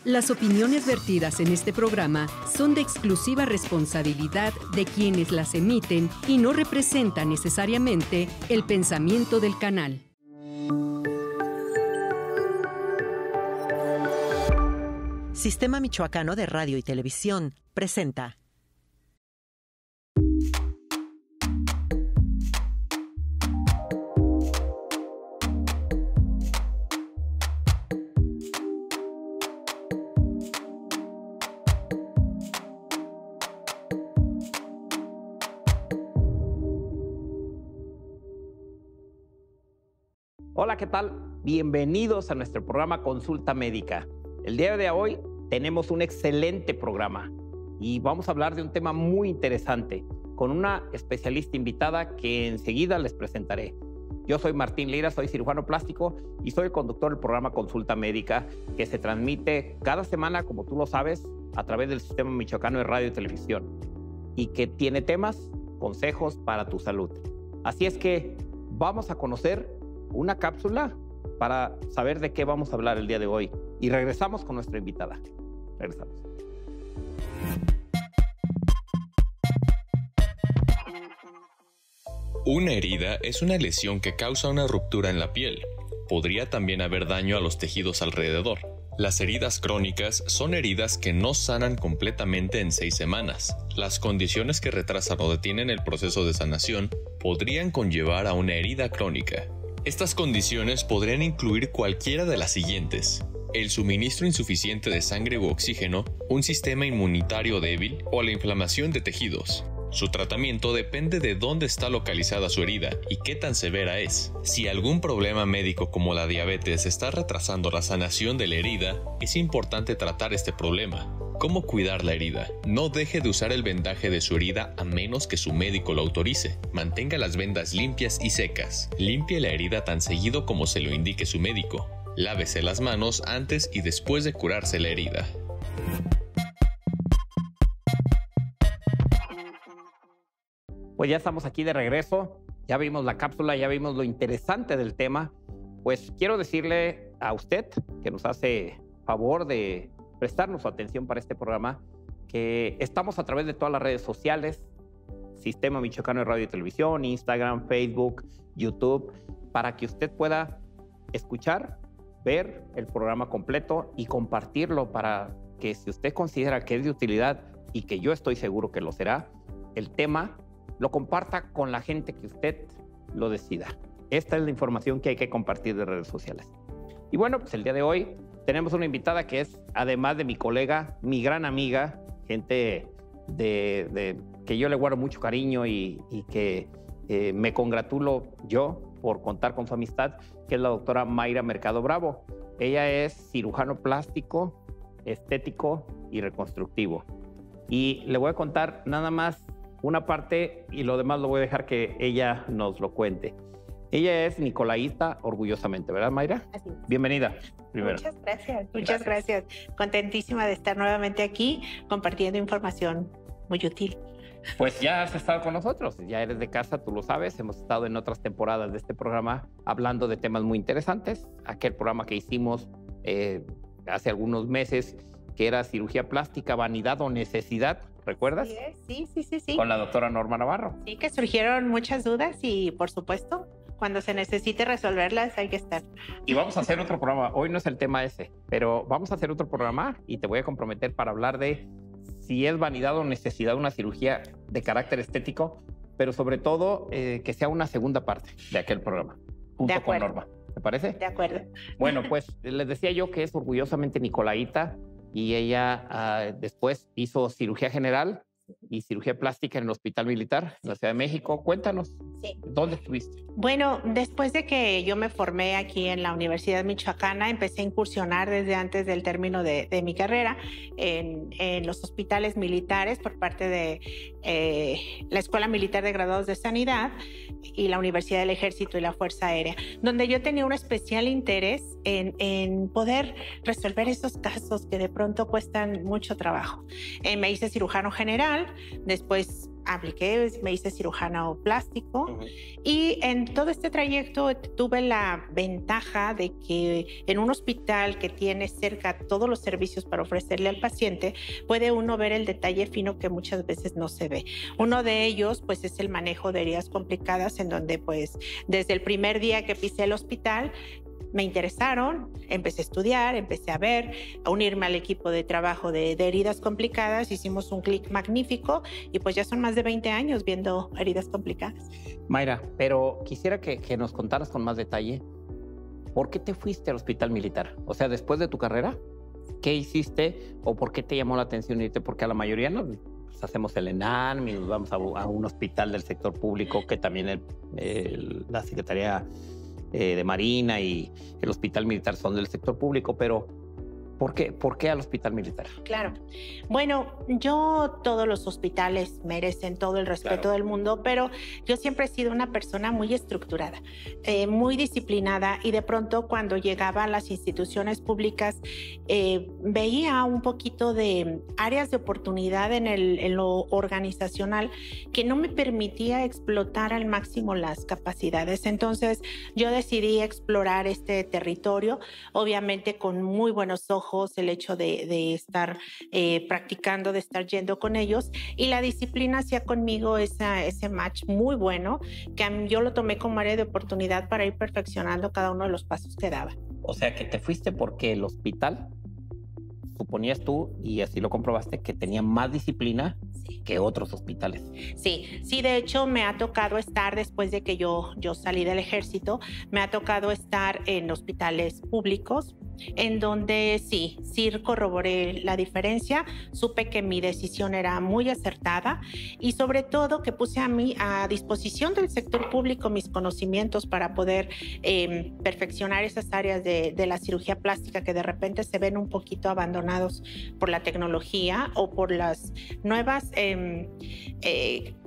Las opiniones vertidas en este programa son de exclusiva responsabilidad de quienes las emiten y no representan necesariamente el pensamiento del canal. Sistema Michoacano de Radio y Televisión presenta. Hola, ¿qué tal? Bienvenidos a nuestro programa Consulta Médica. El día de hoy tenemos un excelente programa y vamos a hablar de un tema muy interesante con una especialista invitada que enseguida les presentaré. Yo soy Martín Lira, soy cirujano plástico y soy el conductor del programa Consulta Médica que se transmite cada semana, como tú lo sabes, a través del Sistema Michoacano de Radio y Televisión y que tiene temas, consejos para tu salud. Así es que vamos a conocer una cápsula para saber de qué vamos a hablar el día de hoy. Y regresamos con nuestra invitada. Regresamos. Una herida es una lesión que causa una ruptura en la piel. Podría también haber daño a los tejidos alrededor. Las heridas crónicas son heridas que no sanan completamente en 6 semanas. Las condiciones que retrasan o detienen el proceso de sanación podrían conllevar a una herida crónica. Estas condiciones podrían incluir cualquiera de las siguientes: el suministro insuficiente de sangre u oxígeno, un sistema inmunitario débil o la inflamación de tejidos. Su tratamiento depende de dónde está localizada su herida y qué tan severa es. Si algún problema médico como la diabetes está retrasando la sanación de la herida, es importante tratar este problema. ¿Cómo cuidar la herida? No deje de usar el vendaje de su herida a menos que su médico lo autorice. Mantenga las vendas limpias y secas. Limpie la herida tan seguido como se lo indique su médico. Lávese las manos antes y después de curarse la herida. Pues ya estamos aquí de regreso. Ya vimos la cápsula, ya vimos lo interesante del tema. Pues quiero decirle a usted que nos hace favor de prestarnos su atención para este programa, que estamos a través de todas las redes sociales, Sistema Michoacano de Radio y Televisión, Instagram, Facebook, YouTube, para que usted pueda escuchar, ver el programa completo y compartirlo para que, si usted considera que es de utilidad, y que yo estoy seguro que lo será, el tema lo comparta con la gente que usted lo decida. Esta es la información que hay que compartir de redes sociales. Y bueno, pues el día de hoy tenemos una invitada que es, además de mi colega, mi gran amiga, gente que yo le guardo mucho cariño y que me congratulo yo por contar con su amistad, que es la doctora Mayra Mercado Bravo. Ella es cirujano plástico, estético y reconstructivo. Y le voy a contar nada más una parte y lo demás lo voy a dejar que ella nos lo cuente. Ella es nicolaíta orgullosamente, ¿verdad, Mayra? Así es. Bienvenida. Primero. Muchas gracias. Contentísima de estar nuevamente aquí compartiendo información muy útil. Pues ya has estado con nosotros, ya eres de casa, tú lo sabes. Hemos estado en otras temporadas de este programa hablando de temas muy interesantes. Aquel programa que hicimos hace algunos meses, que era cirugía plástica, vanidad o necesidad, ¿recuerdas? Sí. Con la doctora Norma Navarro. Sí, que surgieron muchas dudas y, por supuesto, cuando se necesite resolverlas hay que estar. Y vamos a hacer otro programa. Hoy no es el tema ese, pero vamos a hacer otro programa y te voy a comprometer para hablar de si es vanidad o necesidad una cirugía de carácter estético, pero sobre todo que sea una segunda parte de aquel programa, junto con Norma. ¿Te parece? De acuerdo. Bueno, pues les decía yo que es orgullosamente nicolaíta y ella después hizo cirugía general y cirugía plástica en el Hospital Militar en la Ciudad de México. Cuéntanos, Sí. ¿dónde estuviste? Bueno, después de que yo me formé aquí en la Universidad Michoacana, empecé a incursionar desde antes del término de mi carrera en los hospitales militares por parte de la Escuela Militar de Graduados de Sanidad y la Universidad del Ejército y la Fuerza Aérea, donde yo tenía un especial interés en poder resolver esos casos que de pronto cuestan mucho trabajo. Me hice cirujano general, después apliqué, me hice cirujano plástico y en todo este trayecto tuve la ventaja de que en un hospital que tiene cerca todos los servicios para ofrecerle al paciente, puede uno ver el detalle fino que muchas veces no se ve. Uno de ellos pues es el manejo de heridas complicadas, en donde pues desde el primer día que pisé el hospital me interesaron, empecé a estudiar, empecé a ver, a unirme al equipo de trabajo de heridas complicadas, hicimos un clic magnífico y pues ya son más de 20 años viendo heridas complicadas. Mayra, pero quisiera que nos contaras con más detalle, ¿por qué te fuiste al hospital militar? O sea, después de tu carrera, ¿qué hiciste o por qué te llamó la atención irte? Porque a la mayoría nos pues, hacemos el ENARM y nos vamos a un hospital del sector público, que también la Secretaría de Marina y el hospital militar son del sector público, pero ¿por qué al hospital militar? Claro. Bueno, todos los hospitales merecen todo el respeto del mundo, pero yo siempre he sido una persona muy estructurada, muy disciplinada, y de pronto cuando llegaba a las instituciones públicas veía un poquito de áreas de oportunidad en lo organizacional que no me permitía explotar al máximo las capacidades. Entonces yo decidí explorar este territorio, obviamente con muy buenos ojos, el hecho de estar practicando, de estar yendo con ellos, y la disciplina hacía conmigo ese match muy bueno, que yo lo tomé como área de oportunidad para ir perfeccionando cada uno de los pasos que daba. O sea, que te fuiste porque el hospital, suponías tú, y así lo comprobaste, que tenía más disciplina que otros hospitales. Sí, de hecho me ha tocado estar, después de que yo salí del ejército, me ha tocado estar en hospitales públicos, en donde sí corroboré la diferencia, supe que mi decisión era muy acertada y sobre todo que puse a disposición del sector público mis conocimientos para poder perfeccionar esas áreas de la cirugía plástica que de repente se ven un poquito abandonados por la tecnología o por las nuevas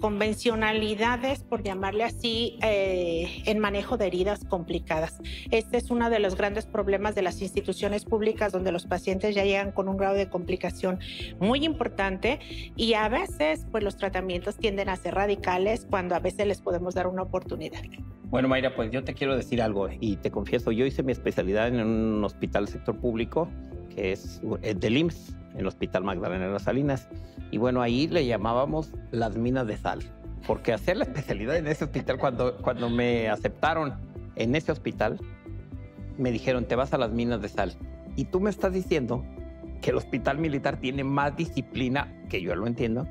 convencionalidades, por llamarle así, en manejo de heridas complicadas. Este es uno de los grandes problemas de las instituciones públicas, donde los pacientes ya llegan con un grado de complicación muy importante y a veces pues los tratamientos tienden a ser radicales cuando a veces les podemos dar una oportunidad. Bueno, Mayra, pues yo te quiero decir algo y te confieso, yo hice mi especialidad en un hospital del sector público que es del IMSS, en el Hospital Magdalena de las Salinas, y bueno, ahí le llamábamos las minas de sal, porque hacer la especialidad en ese hospital, cuando me aceptaron en ese hospital, me dijeron, te vas a las minas de sal. Y tú me estás diciendo que el hospital militar tiene más disciplina, que yo lo entiendo,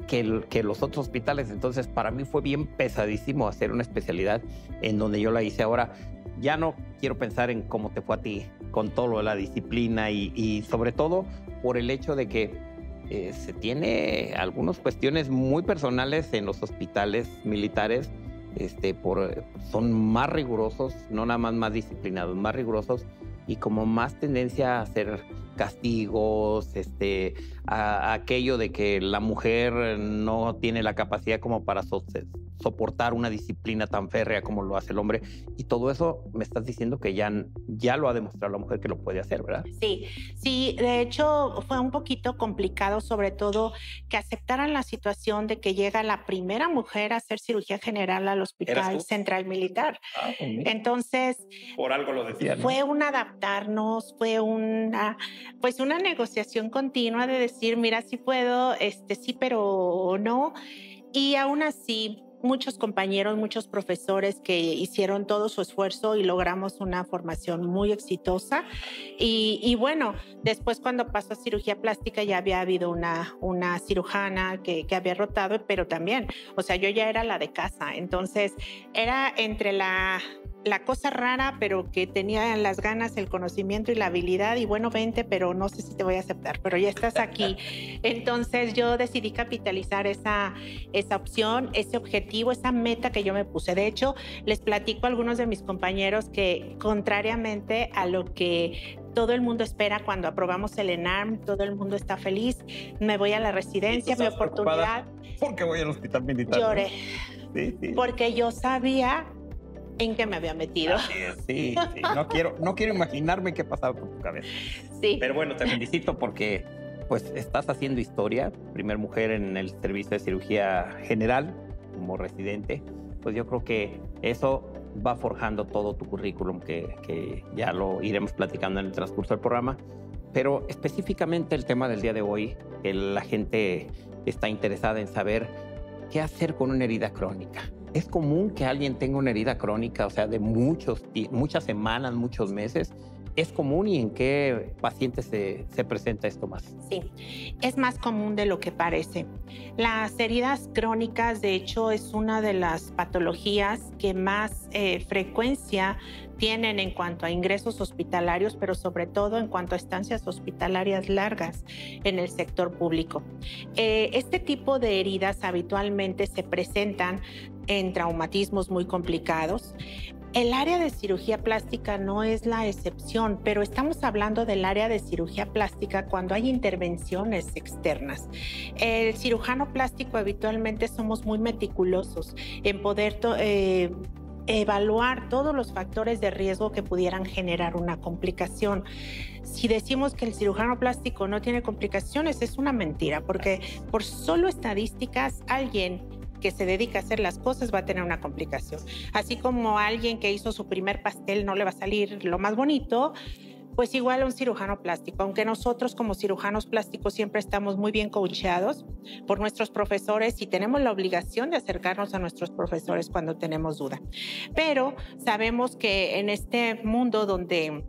que los otros hospitales. Entonces, para mí fue bien pesadísimo hacer una especialidad en donde yo la hice. Ahora, ya no quiero pensar en cómo te fue a ti con todo lo de la disciplina y sobre todo por el hecho de que se tiene algunas cuestiones muy personales en los hospitales militares. Son más rigurosos, no nada más disciplinados, más rigurosos y como más tendencia a hacer castigos, a aquello de que la mujer no tiene la capacidad como para soportar una disciplina tan férrea como lo hace el hombre. Y todo eso me estás diciendo que ya lo ha demostrado la mujer que lo puede hacer, ¿verdad? Sí, de hecho fue un poquito complicado, sobre todo que aceptaran la situación de que llega la primera mujer a hacer cirugía general al Hospital Central Militar. Entonces, por algo lo decían, ¿no? Fue un adaptarnos, fue una negociación continua de decir, mira, sí puedo, sí, pero no. Y aún así, muchos compañeros, muchos profesores que hicieron todo su esfuerzo y logramos una formación muy exitosa. Y bueno, después cuando pasó a cirugía plástica ya había habido una cirujana que había rotado, pero también, o sea, yo ya era la de casa. Entonces, era entre la cosa rara, pero que tenía las ganas, el conocimiento y la habilidad, y bueno, vente, pero no sé si te voy a aceptar, pero ya estás aquí. Entonces yo decidí capitalizar esa opción, ese objetivo, esa meta que yo me puse. De hecho, les platico a algunos de mis compañeros que, contrariamente a lo que todo el mundo espera cuando aprobamos el ENARM, todo el mundo está feliz, me voy a la residencia, mi oportunidad. ¿Por qué voy al hospital militar? Lloré, sí. Porque yo sabía en qué me había metido. Sí. No quiero imaginarme qué pasaba por tu cabeza. Sí. Pero bueno, te felicito porque pues estás haciendo historia, primer mujer en el servicio de cirugía general como residente, pues yo creo que eso va forjando todo tu currículum, que ya lo iremos platicando en el transcurso del programa. Pero específicamente el tema del día de hoy, que la gente está interesada en saber qué hacer con una herida crónica. ¿Es común que alguien tenga una herida crónica, o sea, de muchas semanas, muchos meses? ¿Es común y en qué pacientes se presenta esto más? Sí, es más común de lo que parece. Las heridas crónicas, de hecho, es una de las patologías que más frecuencia tienen en cuanto a ingresos hospitalarios, pero sobre todo en cuanto a estancias hospitalarias largas en el sector público. Este tipo de heridas habitualmente se presentan en traumatismos muy complicados. El área de cirugía plástica no es la excepción, pero estamos hablando del área de cirugía plástica cuando hay intervenciones externas. El cirujano plástico habitualmente somos muy meticulosos en poder evaluar todos los factores de riesgo que pudieran generar una complicación. Si decimos que el cirujano plástico no tiene complicaciones, es una mentira, porque por solo estadísticas, alguien que se dedica a hacer las cosas va a tener una complicación. Así como alguien que hizo su primer pastel no le va a salir lo más bonito, pues igual a un cirujano plástico, aunque nosotros como cirujanos plásticos siempre estamos muy bien coacheados por nuestros profesores y tenemos la obligación de acercarnos a nuestros profesores cuando tenemos duda. Pero sabemos que en este mundo donde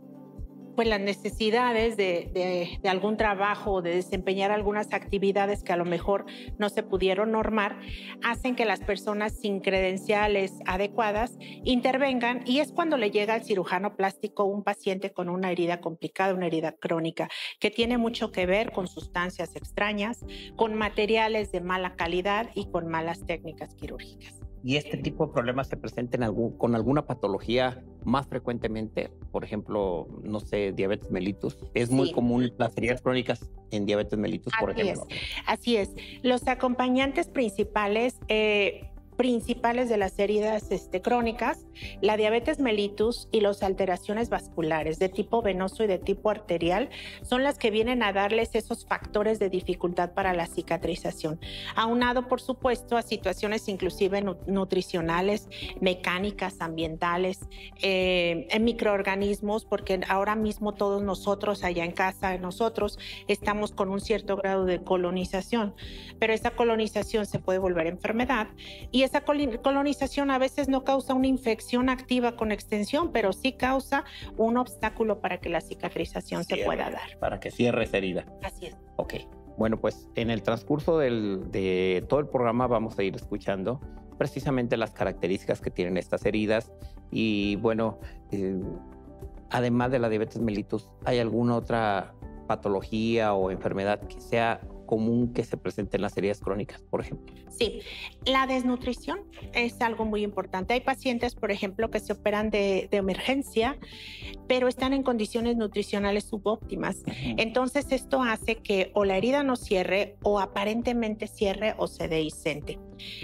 pues las necesidades de algún trabajo o de desempeñar algunas actividades que a lo mejor no se pudieron normar, hacen que las personas sin credenciales adecuadas intervengan, y es cuando le llega al cirujano plástico un paciente con una herida complicada, una herida crónica, que tiene mucho que ver con sustancias extrañas, con materiales de mala calidad y con malas técnicas quirúrgicas. ¿Y este tipo de problemas se presentan con alguna patología más frecuentemente? Por ejemplo, no sé, diabetes mellitus. ¿Es muy común las heridas crónicas en diabetes mellitus, por ejemplo? Así es. Los acompañantes principales de las heridas crónicas, la diabetes mellitus y las alteraciones vasculares de tipo venoso y de tipo arterial son las que vienen a darles esos factores de dificultad para la cicatrización. Aunado, por supuesto, a situaciones inclusive nutricionales, mecánicas, ambientales, microorganismos, porque ahora mismo todos nosotros allá en casa, nosotros estamos con un cierto grado de colonización, pero esa colonización se puede volver enfermedad, y esa colonización a veces no causa una infección activa con extensión, pero sí causa un obstáculo para que la cicatrización se pueda dar. Para que cierre esa herida. Así es. Ok. Bueno, pues en el transcurso de todo el programa vamos a ir escuchando precisamente las características que tienen estas heridas. Y bueno, además de la diabetes mellitus, ¿hay alguna otra patología o enfermedad que sea común que se presente en las heridas crónicas, por ejemplo? Sí, la desnutrición es algo muy importante. Hay pacientes, por ejemplo, que se operan de emergencia, pero están en condiciones nutricionales subóptimas. Entonces, esto hace que o la herida no cierre, o aparentemente cierre, o se dehiscente.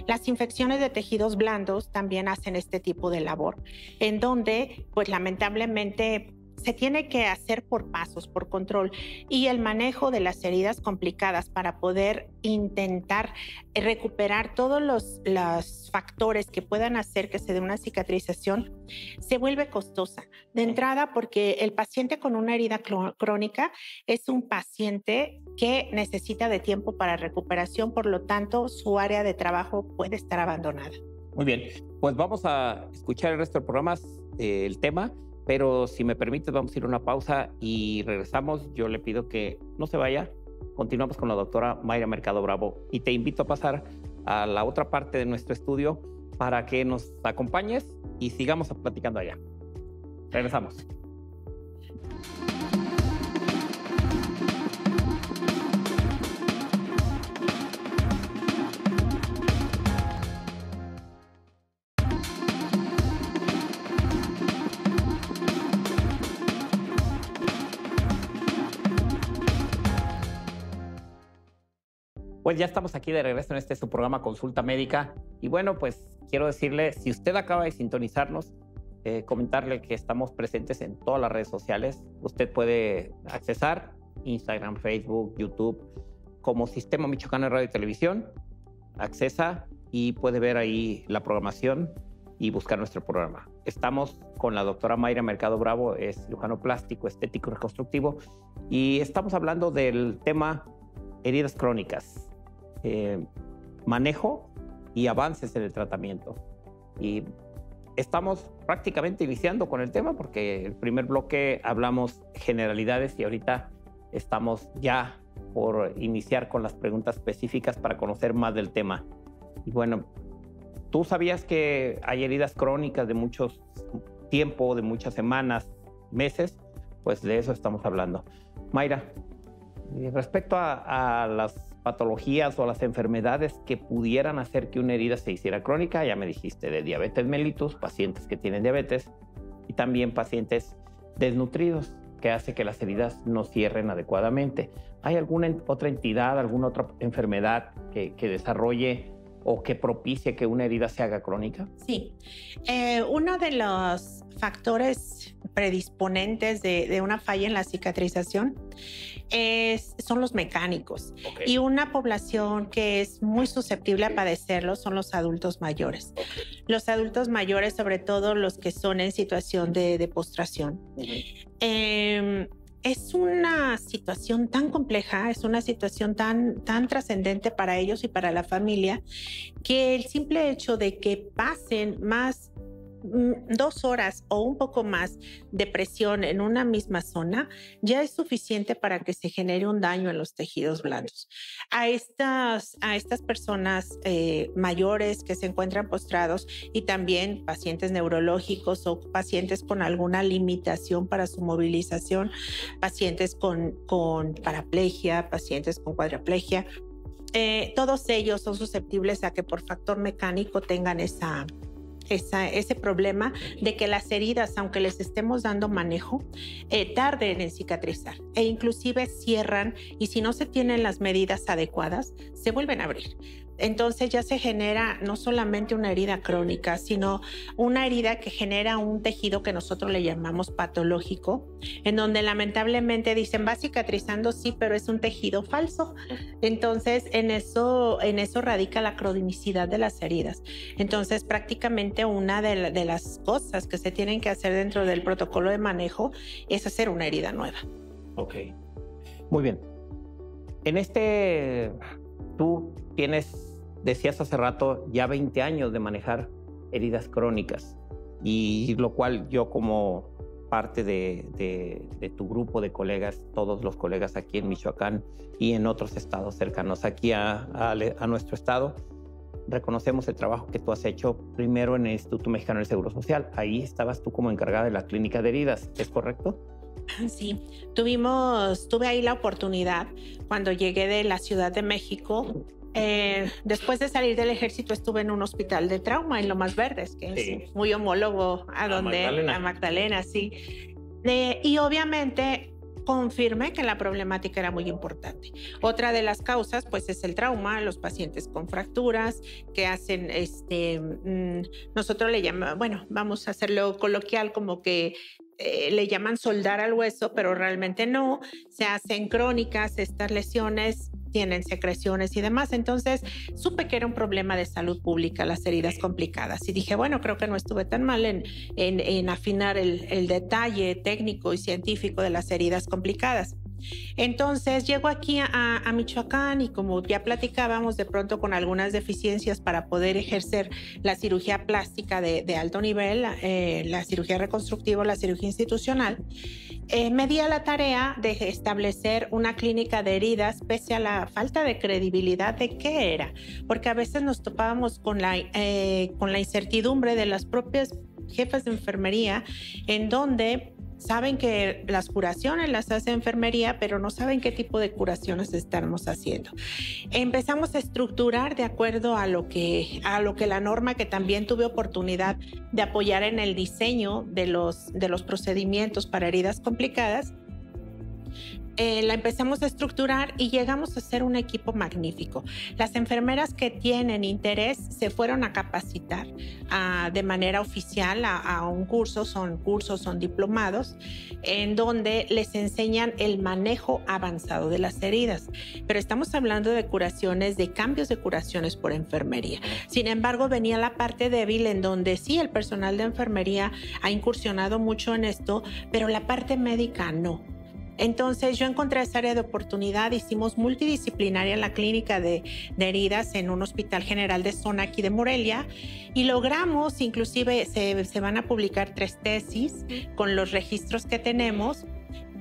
Las infecciones de tejidos blandos también hacen este tipo de labor, en donde, pues lamentablemente, se tiene que hacer por pasos, por control, y el manejo de las heridas complicadas para poder intentar recuperar todos los factores que puedan hacer que se dé una cicatrización se vuelve costosa. De entrada, porque el paciente con una herida crónica es un paciente que necesita de tiempo para recuperación, por lo tanto, su área de trabajo puede estar abandonada. Muy bien, pues vamos a escuchar el resto del programa, el tema. Pero si me permites, vamos a ir a una pausa y regresamos. Yo le pido que no se vaya. Continuamos con la doctora Mayra Mercado Bravo y te invito a pasar a la otra parte de nuestro estudio para que nos acompañes y sigamos platicando allá. Regresamos. Pues ya estamos aquí de regreso en su programa Consulta Médica. Y bueno, pues quiero decirle, si usted acaba de sintonizarnos, comentarle que estamos presentes en todas las redes sociales. Usted puede accesar Instagram, Facebook, YouTube, como Sistema Michoacano de Radio y Televisión. Accesa y puede ver ahí la programación y buscar nuestro programa. Estamos con la doctora Mayra Mercado Bravo, es cirujano plástico, estético, reconstructivo, y estamos hablando del tema heridas crónicas, manejo y avances en el tratamiento. Y estamos prácticamente iniciando con el tema porque el primer bloque hablamos generalidades y ahorita estamos ya por iniciar con las preguntas específicas para conocer más del tema. Y bueno, ¿tú sabías que hay heridas crónicas de mucho tiempo, de muchas semanas, meses? Pues de eso estamos hablando. Mayra, respecto a las patologías o a las enfermedades que pudieran hacer que una herida se hiciera crónica, ya me dijiste de diabetes mellitus, pacientes que tienen diabetes, y también pacientes desnutridos, que hace que las heridas no cierren adecuadamente. ¿Hay alguna otra entidad, alguna otra enfermedad que desarrolle o que propicie que una herida se haga crónica? Sí. Uno de los factores predisponentes de una falla en la cicatrización son los mecánicos. Okay. Y una población que es muy susceptible a padecerlo son los adultos mayores. Okay. Los adultos mayores, sobre todo los que son en situación de postración. Es una situación tan compleja, es una situación tan trascendente para ellos y para la familia, que el simple hecho de que pasen más 2 horas o un poco más de presión en una misma zona ya es suficiente para que se genere un daño en los tejidos blandos. A estas personas mayores que se encuentran postrados y también pacientes neurológicos o pacientes con alguna limitación para su movilización, pacientes con paraplegia, pacientes con cuadriplegia, todos ellos son susceptibles a que por factor mecánico tengan ese problema de que las heridas, aunque les estemos dando manejo, tarden en cicatrizar e inclusive cierran, y si no se tienen las medidas adecuadas, se vuelven a abrir. Entonces ya se genera no solamente una herida crónica, sino una herida que genera un tejido que nosotros le llamamos patológico, en donde lamentablemente dicen va cicatrizando, sí, pero es un tejido falso. Entonces en eso radica la cronicidad de las heridas. Entonces prácticamente una de las cosas que se tienen que hacer dentro del protocolo de manejo es hacer una herida nueva. Ok, muy bien. Tú decías hace rato, ya 20 años de manejar heridas crónicas, y lo cual yo como parte de tu grupo de colegas, todos los colegas aquí en Michoacán y en otros estados cercanos aquí a nuestro estado, reconocemos el trabajo que tú has hecho primero en el Instituto Mexicano del Seguro Social. Ahí estabas tú como encargada de la clínica de heridas, ¿es correcto? Sí, tuve ahí la oportunidad cuando llegué de la Ciudad de México. Después de salir del ejército estuve en un hospital de trauma en Lomas Verdes, que sí, es muy homólogo a Magdalena, sí. Y obviamente confirmé que la problemática era muy importante. Otra de las causas pues es el trauma, los pacientes con fracturas que hacen, nosotros le llamamos, bueno, vamos a hacerlo coloquial, como que le llaman soldar al hueso, pero realmente no, se hacen crónicas, estas lesiones tienen secreciones y demás. Entonces supe que era un problema de salud pública las heridas complicadas y dije, bueno, creo que no estuve tan mal en afinar el detalle técnico y científico de las heridas complicadas. Entonces llego aquí a Michoacán y como ya platicábamos, de pronto con algunas deficiencias para poder ejercer la cirugía plástica de alto nivel, la cirugía reconstructiva, la cirugía institucional, me di a la tarea de establecer una clínica de heridas pese a la falta de credibilidad de qué era, porque a veces nos topábamos con la incertidumbre de las propias jefas de enfermería, en donde saben que las curaciones las hace enfermería, pero no saben qué tipo de curaciones estamos haciendo. Empezamos a estructurar de acuerdo a lo que la norma, que también tuve oportunidad de apoyar en el diseño de los procedimientos para heridas complicadas. la empezamos a estructurar y llegamos a ser un equipo magnífico. Las enfermeras que tienen interés se fueron a capacitar de manera oficial a un curso, son diplomados, en donde les enseñan el manejo avanzado de las heridas. Pero estamos hablando de curaciones, de cambios de curaciones por enfermería. Sin embargo, venía la parte débil en donde sí, el personal de enfermería ha incursionado mucho en esto, pero la parte médica no. Entonces yo encontré esa área de oportunidad, hicimos multidisciplinaria en la clínica de heridas en un hospital general de zona aquí de Morelia y logramos, inclusive se van a publicar 3 tesis con los registros que tenemos,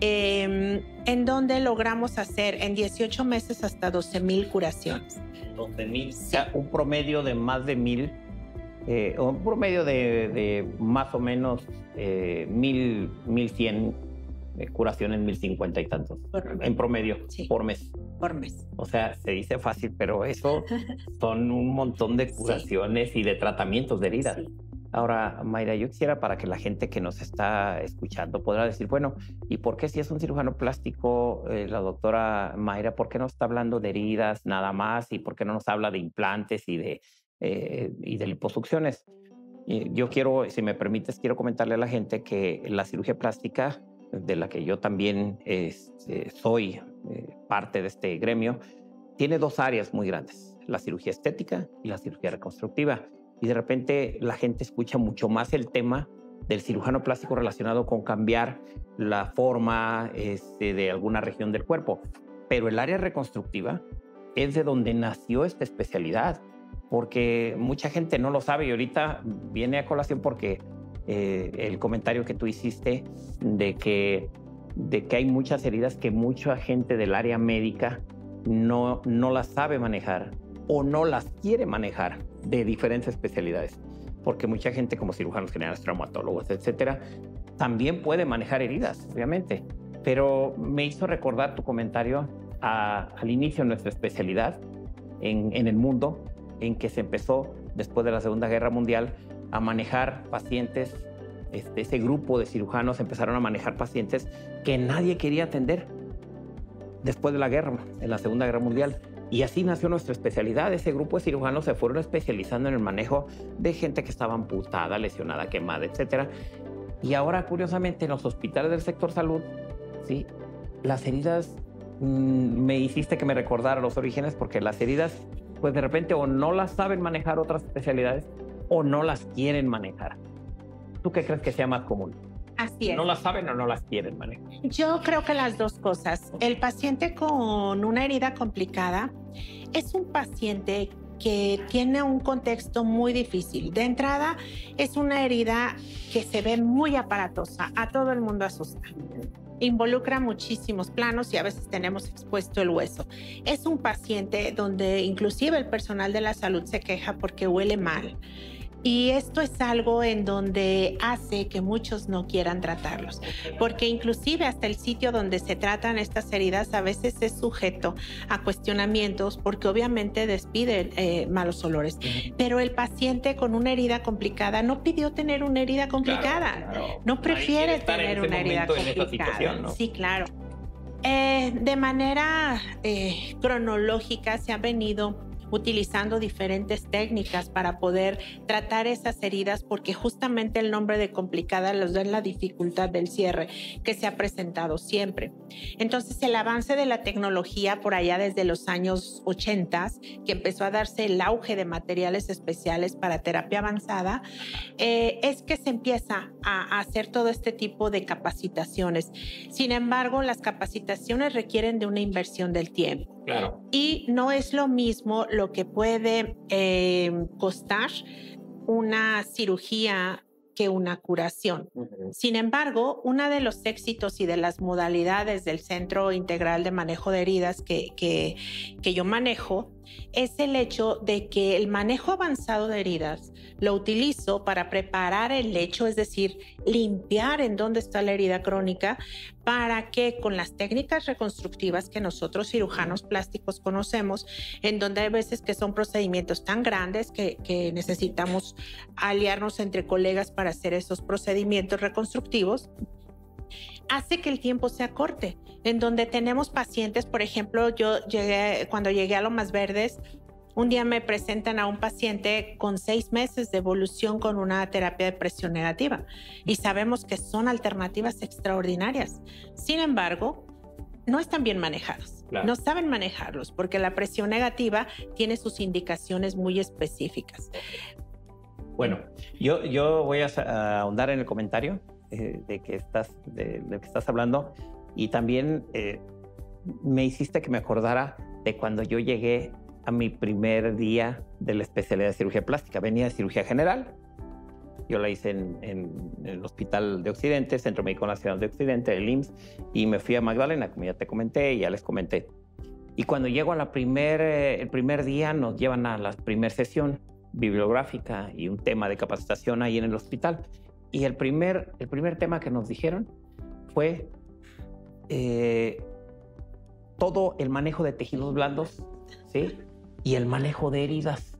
en donde logramos hacer en 18 meses hasta 12,000 curaciones. 12,000, sí. O sea, un promedio de más de 1,000, un promedio de más o menos 1,100 curaciones, 1,050 y tantos en promedio, sí, por mes. Por mes. O sea, se dice fácil, pero eso son un montón de curaciones, sí, y de tratamientos de heridas. Sí. Ahora, Mayra, yo quisiera, para que la gente que nos está escuchando podrá decir, bueno, ¿y por qué si es un cirujano plástico, la doctora Mayra, por qué no está hablando de heridas nada más? ¿Y por qué no nos habla de implantes y de liposucciones? Yo quiero, si me permites, quiero comentarle a la gente que la cirugía plástica, de la que yo también soy parte de este gremio, tiene 2 áreas muy grandes, la cirugía estética y la cirugía reconstructiva. Y de repente la gente escucha mucho más el tema del cirujano plástico relacionado con cambiar la forma de alguna región del cuerpo. Pero el área reconstructiva es de donde nació esta especialidad, porque mucha gente no lo sabe y ahorita viene a colación porque el comentario que tú hiciste de que hay muchas heridas que mucha gente del área médica no las sabe manejar o no las quiere manejar de diferentes especialidades, porque mucha gente como cirujanos generales, traumatólogos, etcétera, también puede manejar heridas, obviamente. Pero me hizo recordar tu comentario al inicio de nuestra especialidad en el mundo, en que se empezó después de la Segunda Guerra Mundial a manejar pacientes, ese grupo de cirujanos empezaron a manejar pacientes que nadie quería atender después de la guerra, en la Segunda Guerra Mundial. Y así nació nuestra especialidad. Ese grupo de cirujanos se fueron especializando en el manejo de gente que estaba amputada, lesionada, quemada, etcétera. Y ahora, curiosamente, en los hospitales del sector salud, ¿sí?, las heridas, me hiciste que me recordara los orígenes, porque las heridas, pues de repente o no las saben manejar otras especialidades o no las quieren manejar. ¿Tú qué crees que sea más común? Así es. ¿No las saben o no las quieren manejar? Yo creo que las dos cosas. El paciente con una herida complicada es un paciente que tiene un contexto muy difícil. De entrada, es una herida que se ve muy aparatosa, a todo el mundo asusta. Involucra muchísimos planos y a veces tenemos expuesto el hueso. Es un paciente donde inclusive el personal de la salud se queja porque huele mal. Y esto es algo en donde hace que muchos no quieran tratarlos, porque inclusive hasta el sitio donde se tratan estas heridas a veces es sujeto a cuestionamientos, porque obviamente despide malos olores. Pero el paciente con una herida complicada no pidió tener una herida complicada, claro. No prefiere tener una herida complicada. ¿No? Sí, claro. De manera cronológica se han venido utilizando diferentes técnicas para poder tratar esas heridas, porque justamente el nombre de complicada les da la dificultad del cierre que se ha presentado siempre. Entonces, el avance de la tecnología por allá desde los años 80, que empezó a darse el auge de materiales especiales para terapia avanzada, es que se empieza a hacer todo este tipo de capacitaciones. Sin embargo, las capacitaciones requieren de una inversión del tiempo. Claro. Y no es lo mismo lo que puede costar una cirugía que una curación. Sin embargo, uno de los éxitos y de las modalidades del Centro Integral de Manejo de Heridas que yo manejo es el hecho de que el manejo avanzado de heridas lo utilizo para preparar el lecho, es decir, limpiar en dónde está la herida crónica, para que con las técnicas reconstructivas que nosotros cirujanos plásticos conocemos, en donde hay veces que son procedimientos tan grandes que necesitamos aliarnos entre colegas para hacer esos procedimientos reconstructivos, hace que el tiempo se acorte, en donde tenemos pacientes, por ejemplo, cuando llegué a Lomas Verdes, un día me presentan a un paciente con 6 meses de evolución con una terapia de presión negativa y sabemos que son alternativas extraordinarias. Sin embargo, no están bien manejados, claro. No saben manejarlos porque la presión negativa tiene sus indicaciones muy específicas. Bueno, yo voy a ahondar en el comentario de lo que estás hablando y también me hiciste que me acordara de cuando yo llegué a mi primer día de la especialidad de cirugía plástica. Venía de cirugía general. Yo la hice en el Hospital de Occidente, Centro Médico Nacional de Occidente, el IMSS, y me fui a Magdalena, como ya te comenté y ya les comenté. Y cuando llego a el primer día, nos llevan a la primera sesión bibliográfica y un tema de capacitación ahí en el hospital. Y el primer tema que nos dijeron fue todo el manejo de tejidos blandos, ¿sí? Y el manejo de heridas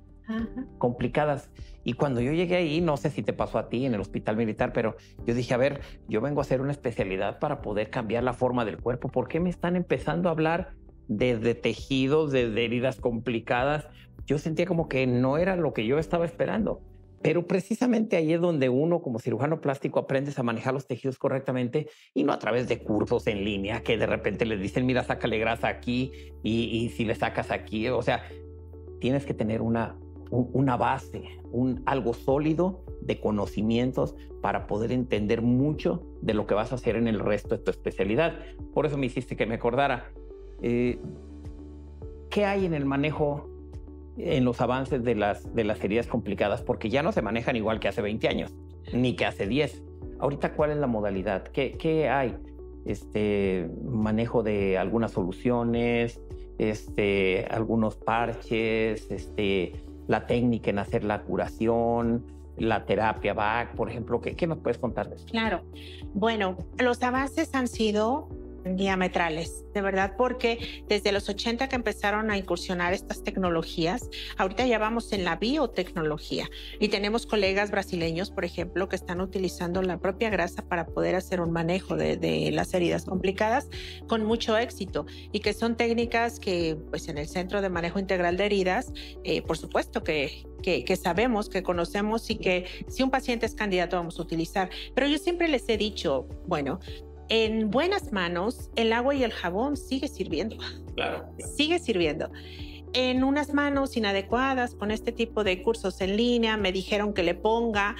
complicadas. Y cuando yo llegué ahí, no sé si te pasó a ti en el hospital militar, pero yo dije, a ver, yo vengo a hacer una especialidad para poder cambiar la forma del cuerpo. ¿Por qué me están empezando a hablar de tejidos, de heridas complicadas? Yo sentía como que no era lo que yo estaba esperando. Pero precisamente ahí es donde uno como cirujano plástico aprendes a manejar los tejidos correctamente y no a través de cursos en línea que de repente les dicen, mira, sácale grasa aquí y si le sacas aquí. O sea, tienes que tener una base, algo sólido de conocimientos para poder entender mucho de lo que vas a hacer en el resto de tu especialidad. Por eso me hiciste que me acordara. ¿Qué hay en el manejo, en los avances de las heridas complicadas? Porque ya no se manejan igual que hace 20 años, ni que hace 10. Ahorita, ¿cuál es la modalidad? ¿Qué hay? Manejo de algunas soluciones, algunos parches, la técnica en hacer la curación, la terapia VAC, por ejemplo. ¿Qué nos puedes contar de eso? Claro. Bueno, los avances han sido diametrales, de verdad, porque desde los 80 que empezaron a incursionar estas tecnologías, ahorita ya vamos en la biotecnología y tenemos colegas brasileños, por ejemplo, que están utilizando la propia grasa para poder hacer un manejo de las heridas complicadas con mucho éxito y que son técnicas que pues en el Centro de Manejo Integral de Heridas, por supuesto que sabemos, que conocemos y que si un paciente es candidato vamos a utilizar. Pero yo siempre les he dicho, bueno, en buenas manos, el agua y el jabón sigue sirviendo. Claro. Sigue sirviendo. En unas manos inadecuadas, con este tipo de cursos en línea, me dijeron que le ponga,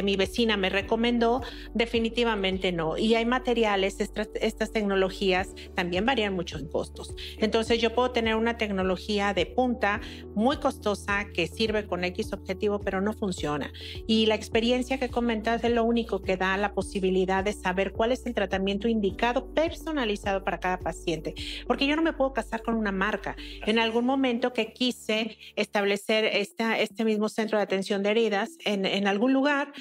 mi vecina me recomendó, definitivamente no. Y hay materiales, estas tecnologías también varían mucho en costos. Entonces yo puedo tener una tecnología de punta muy costosa que sirve con X objetivo, pero no funciona. Y la experiencia que comentas es lo único que da la posibilidad de saber cuál es el tratamiento indicado, personalizado para cada paciente. Porque yo no me puedo casar con una marca. En algún momento que quise establecer este mismo centro de atención de heridas en algún lugar,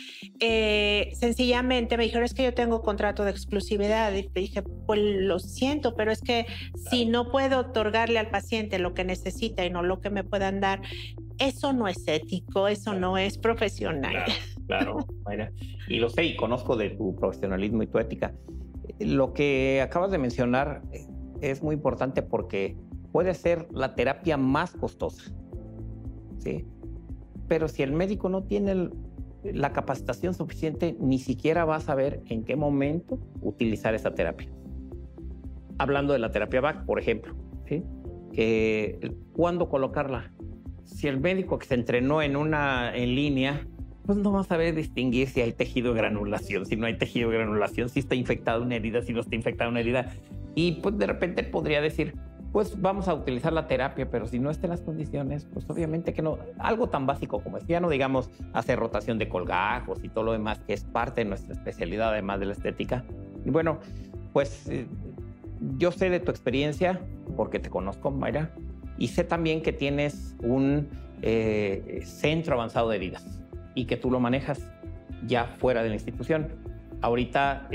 sencillamente me dijeron, es que yo tengo contrato de exclusividad. Y dije, pues lo siento, pero es que si no puedo otorgarle al paciente lo que necesita y no lo que me puedan dar, eso no es ético, eso no es profesional. Claro, Mayra. Y lo sé y conozco de tu profesionalismo y tu ética. Lo que acabas de mencionar es muy importante porque puede ser la terapia más costosa, ¿sí? Pero si el médico no tiene la capacitación suficiente, ni siquiera va a saber en qué momento utilizar esa terapia. Hablando de la terapia VAC, por ejemplo, ¿sí? ¿Cuándo colocarla? Si el médico que se entrenó en línea, pues no va a saber distinguir si hay tejido de granulación, si no hay tejido de granulación, si está infectada una herida, si no está infectada una herida. Y pues de repente podría decir, pues vamos a utilizar la terapia, pero si no están las condiciones, pues obviamente que no. Algo tan básico como es, ya no digamos hacer rotación de colgajos y todo lo demás, que es parte de nuestra especialidad, además de la estética. Y bueno, pues yo sé de tu experiencia, porque te conozco, Mayra, y sé también que tienes un centro avanzado de heridas y que tú lo manejas ya fuera de la institución. Ahorita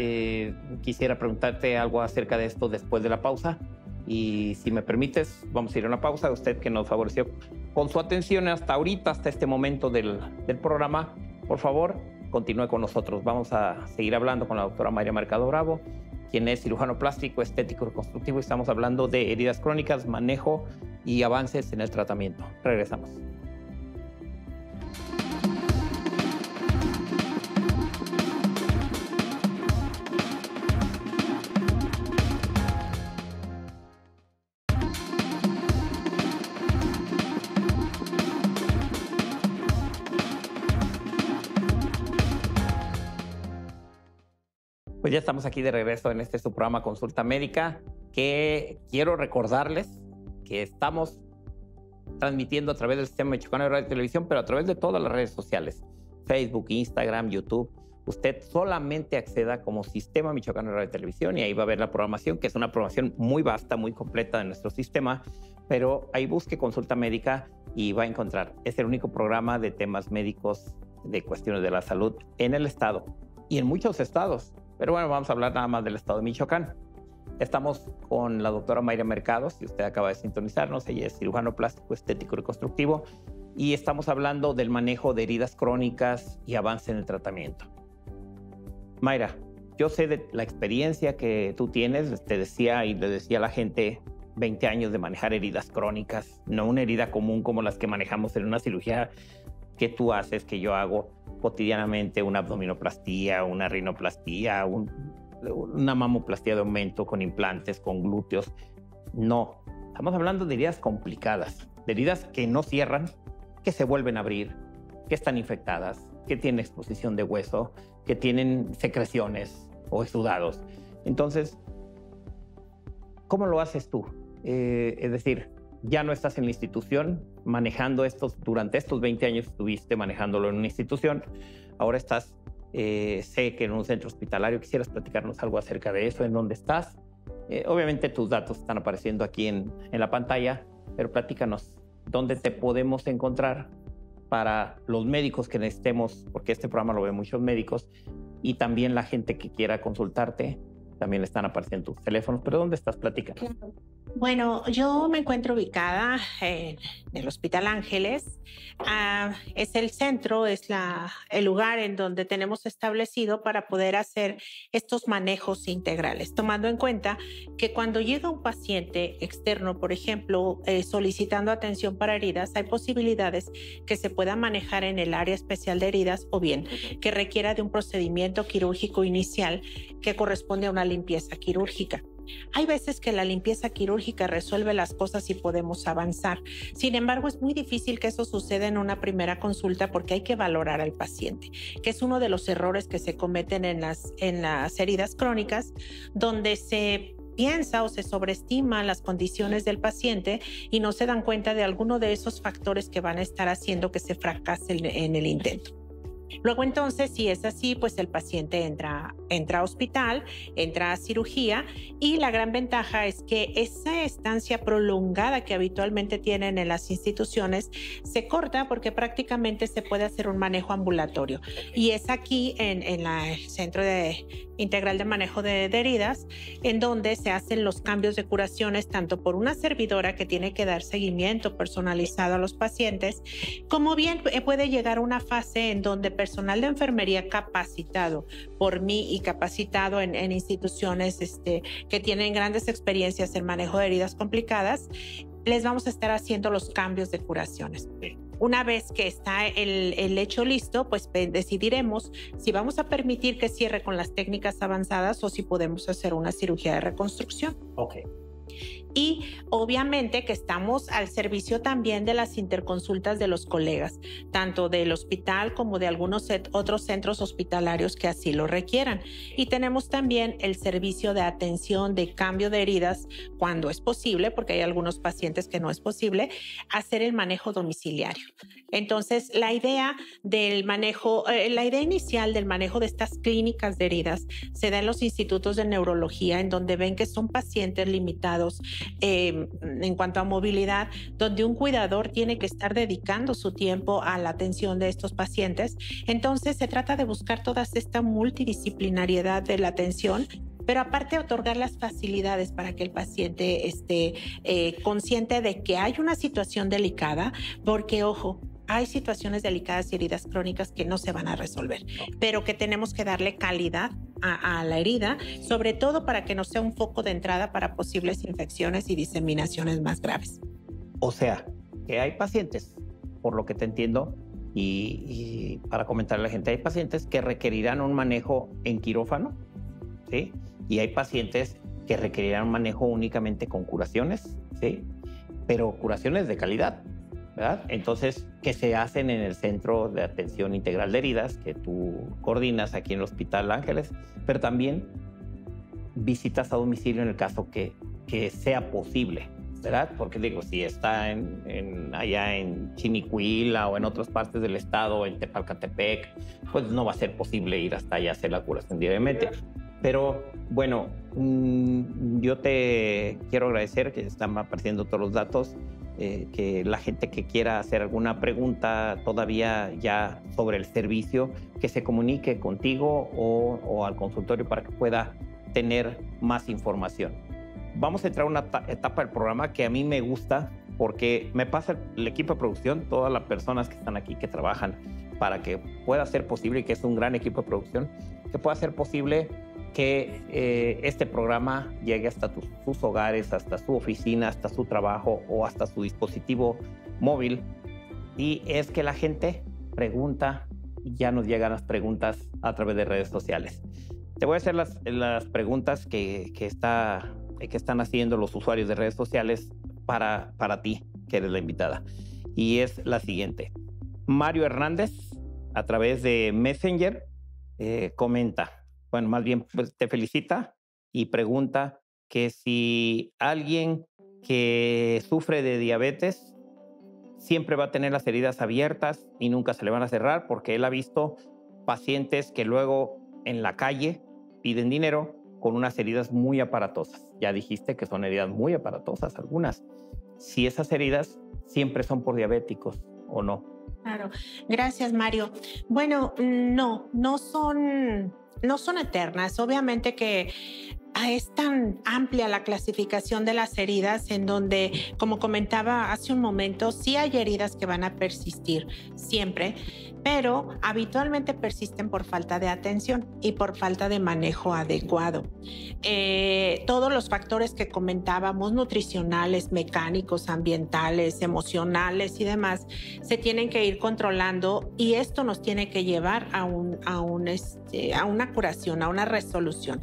quisiera preguntarte algo acerca de esto después de la pausa. Y si me permites, vamos a ir a una pausa. Usted que nos favoreció con su atención hasta ahorita, hasta este momento del programa, por favor, continúe con nosotros. Vamos a seguir hablando con la doctora Mayra Mercado Bravo, quien es cirujano plástico, estético, reconstructivo. Estamos hablando de heridas crónicas, manejo y avances en el tratamiento. Regresamos. Pues ya estamos aquí de regreso en su programa Consulta Médica, que quiero recordarles que estamos transmitiendo a través del Sistema Michoacano de Radio y Televisión, pero a través de todas las redes sociales, Facebook, Instagram, YouTube. Usted solamente acceda como Sistema Michoacano de Radio y Televisión y ahí va a ver la programación, que es una programación muy vasta, muy completa de nuestro sistema, pero ahí busque Consulta Médica y va a encontrar. Es el único programa de temas médicos, de cuestiones de la salud en el estado y en muchos estados. Pero bueno, vamos a hablar nada más del estado de Michoacán. Estamos con la doctora Mayra Mercado, si usted acaba de sintonizarnos. Ella es cirujano plástico, estético y reconstructivo. Y estamos hablando del manejo de heridas crónicas y avance en el tratamiento. Mayra, yo sé de la experiencia que tú tienes. Te decía y le decía a la gente, 20 años de manejar heridas crónicas, no una herida común como las que manejamos en una cirugía que tú haces, que yo hago cotidianamente, una abdominoplastía, una rinoplastía, una mamoplastía de aumento con implantes, con glúteos. No, estamos hablando de heridas complicadas, de heridas que no cierran, que se vuelven a abrir, que están infectadas, que tienen exposición de hueso, que tienen secreciones o exudados. Entonces, ¿cómo lo haces tú? Es decir, ya no estás en la institución manejando durante estos 20 años estuviste manejándolo en una institución, ahora estás, sé que en un centro hospitalario. ¿Quisieras platicarnos algo acerca de eso? ¿En dónde estás? Obviamente tus datos están apareciendo aquí en la pantalla, pero platícanos, ¿dónde te podemos encontrar para los médicos que necesitemos? Porque este programa lo ven muchos médicos y también la gente que quiera consultarte, también están apareciendo tus teléfonos. ¿Pero dónde estás? Platícanos. Claro. Bueno, yo me encuentro ubicada en el Hospital Ángeles. Es el centro, es el lugar en donde tenemos establecido para poder hacer estos manejos integrales, tomando en cuenta que cuando llega un paciente externo, por ejemplo, solicitando atención para heridas, hay posibilidades que se pueda manejar en el área especial de heridas o bien que requiera de un procedimiento quirúrgico inicial que corresponde a una limpieza quirúrgica. Hay veces que la limpieza quirúrgica resuelve las cosas y podemos avanzar. Sin embargo, es muy difícil que eso suceda en una primera consulta porque hay que valorar al paciente, que es uno de los errores que se cometen en las heridas crónicas, donde se piensa o se sobreestima las condiciones del paciente y no se dan cuenta de alguno de esos factores que van a estar haciendo que se fracase en el intento. Luego entonces, si es así, pues el paciente entra a hospital, entra a cirugía y la gran ventaja es que esa estancia prolongada que habitualmente tienen en las instituciones se corta porque prácticamente se puede hacer un manejo ambulatorio. Y es aquí en el Centro Integral de Manejo de Heridas en donde se hacen los cambios de curaciones tanto por una servidora que tiene que dar seguimiento personalizado a los pacientes, como bien puede llegar a una fase en donde personal de enfermería capacitado por mí y capacitado en instituciones que tienen grandes experiencias en manejo de heridas complicadas, les vamos a estar haciendo los cambios de curaciones. Una vez que está el hecho listo, pues decidiremos si vamos a permitir que cierre con las técnicas avanzadas o si podemos hacer una cirugía de reconstrucción. Okay. Y obviamente que estamos al servicio también de las interconsultas de los colegas, tanto del hospital como de algunos otros centros hospitalarios que así lo requieran. Y tenemos también el servicio de atención de cambio de heridas cuando es posible, porque hay algunos pacientes que no es posible, hacer el manejo domiciliario. Entonces, la idea inicial del manejo de estas clínicas de heridas se da en los institutos de neurología, en donde ven que son pacientes limitados en cuanto a movilidad, donde un cuidador tiene que estar dedicando su tiempo a la atención de estos pacientes. Entonces se trata de buscar toda esta multidisciplinariedad de la atención, pero aparte otorgar las facilidades para que el paciente esté consciente de que hay una situación delicada, porque ojo, hay situaciones delicadas y heridas crónicas que no se van a resolver, pero que tenemos que darle calidad a la herida, sobre todo para que no sea un foco de entrada para posibles infecciones y diseminaciones más graves. O sea, que hay pacientes, por lo que te entiendo, y para comentarle a la gente, hay pacientes que requerirán un manejo en quirófano, ¿sí? Y hay pacientes que requerirán un manejo únicamente con curaciones, ¿sí? Pero curaciones de calidad, ¿verdad? Entonces, que se hacen en el Centro de Atención Integral de Heridas, que tú coordinas aquí en el Hospital Ángeles, pero también visitas a domicilio en el caso que sea posible, ¿verdad? Porque digo, si está allá en Chinicuila o en otras partes del estado, en Tepalcatepec, pues no va a ser posible ir hasta allá a hacer la curación diariamente. Pero bueno, yo te quiero agradecer que están apareciendo todos los datos, que la gente que quiera hacer alguna pregunta todavía ya sobre el servicio, que se comunique contigo o al consultorio para que pueda tener más información. Vamos a entrar a una etapa del programa que a mí me gusta porque me pasa el equipo de producción, todas las personas que están aquí, que trabajan para que pueda ser posible, y que es un gran equipo de producción, que pueda ser posible que este programa llegue hasta sus hogares, hasta su oficina, hasta su trabajo o hasta su dispositivo móvil. Y es que la gente pregunta y ya nos llegan las preguntas a través de redes sociales. Te voy a hacer las preguntas que están haciendo los usuarios de redes sociales para ti, que eres la invitada. Y es la siguiente. Mario Hernández, a través de Messenger, comenta, bueno, más bien pues, te felicita y pregunta que si alguien que sufre de diabetes siempre va a tener las heridas abiertas y nunca se le van a cerrar, porque él ha visto pacientes que luego en la calle piden dinero con unas heridas muy aparatosas. Ya dijiste que son heridas muy aparatosas algunas. Si esas heridas siempre son por diabéticos o no. Claro, gracias Mario. Bueno, no son eternas. Obviamente que es tan amplia la clasificación de las heridas en donde, como comentaba hace un momento, sí hay heridas que van a persistir siempre, pero habitualmente persisten por falta de atención y por falta de manejo adecuado. Todos los factores que comentábamos, nutricionales, mecánicos, ambientales, emocionales y demás, se tienen que ir controlando, y esto nos tiene que llevar a una curación, a una resolución.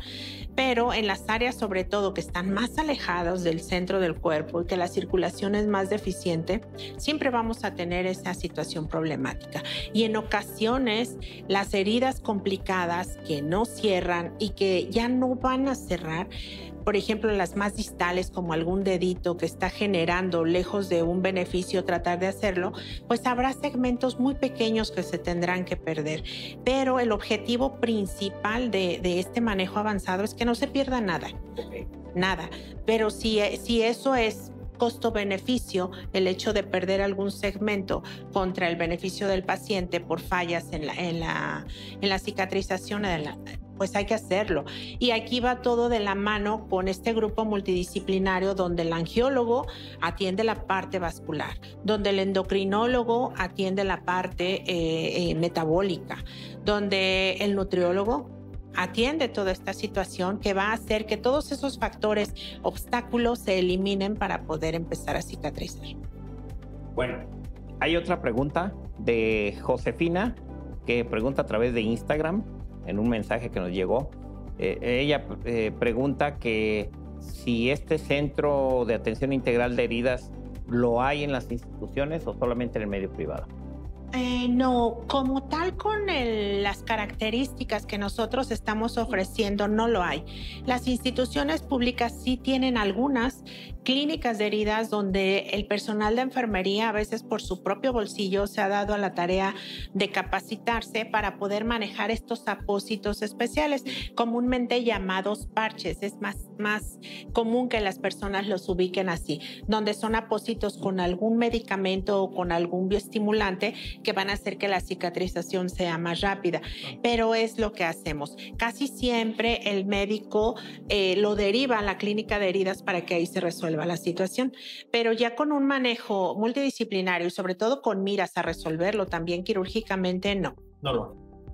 Pero en las áreas sobre todo que están más alejadas del centro del cuerpo y que la circulación es más deficiente, siempre vamos a tener esa situación problemática. Y en ocasiones las heridas complicadas que no cierran y que ya no van a cerrar, por ejemplo, las más distales, como algún dedito que está generando, lejos de un beneficio tratar de hacerlo, pues habrá segmentos muy pequeños que se tendrán que perder. Pero el objetivo principal de este manejo avanzado es que no se pierda nada. Nada. Pero si eso es costo-beneficio, el hecho de perder algún segmento contra el beneficio del paciente por fallas en la cicatrización, pues hay que hacerlo. Y aquí va todo de la mano con este grupo multidisciplinario donde el angiólogo atiende la parte vascular, donde el endocrinólogo atiende la parte metabólica, donde el nutriólogo atiende toda esta situación que va a hacer que todos esos factores, obstáculos, se eliminen para poder empezar a cicatrizar. Bueno, hay otra pregunta de Josefina, que pregunta a través de Instagram, en un mensaje que nos llegó. Ella pregunta que si este centro de atención integral de heridas lo hay en las instituciones o solamente en el medio privado. No, como tal con las características que nosotros estamos ofreciendo, no lo hay. Las instituciones públicas sí tienen algunas clínicas de heridas donde el personal de enfermería, a veces por su propio bolsillo, se ha dado a la tarea de capacitarse para poder manejar estos apósitos especiales, comúnmente llamados parches. Es más común que las personas los ubiquen así, donde son apósitos con algún medicamento o con algún bioestimulante que van a hacer que la cicatrización sea más rápida, pero es lo que hacemos. Casi siempre el médico lo deriva a la clínica de heridas para que ahí se resuelva la situación, pero ya con un manejo multidisciplinario y sobre todo con miras a resolverlo también quirúrgicamente, no.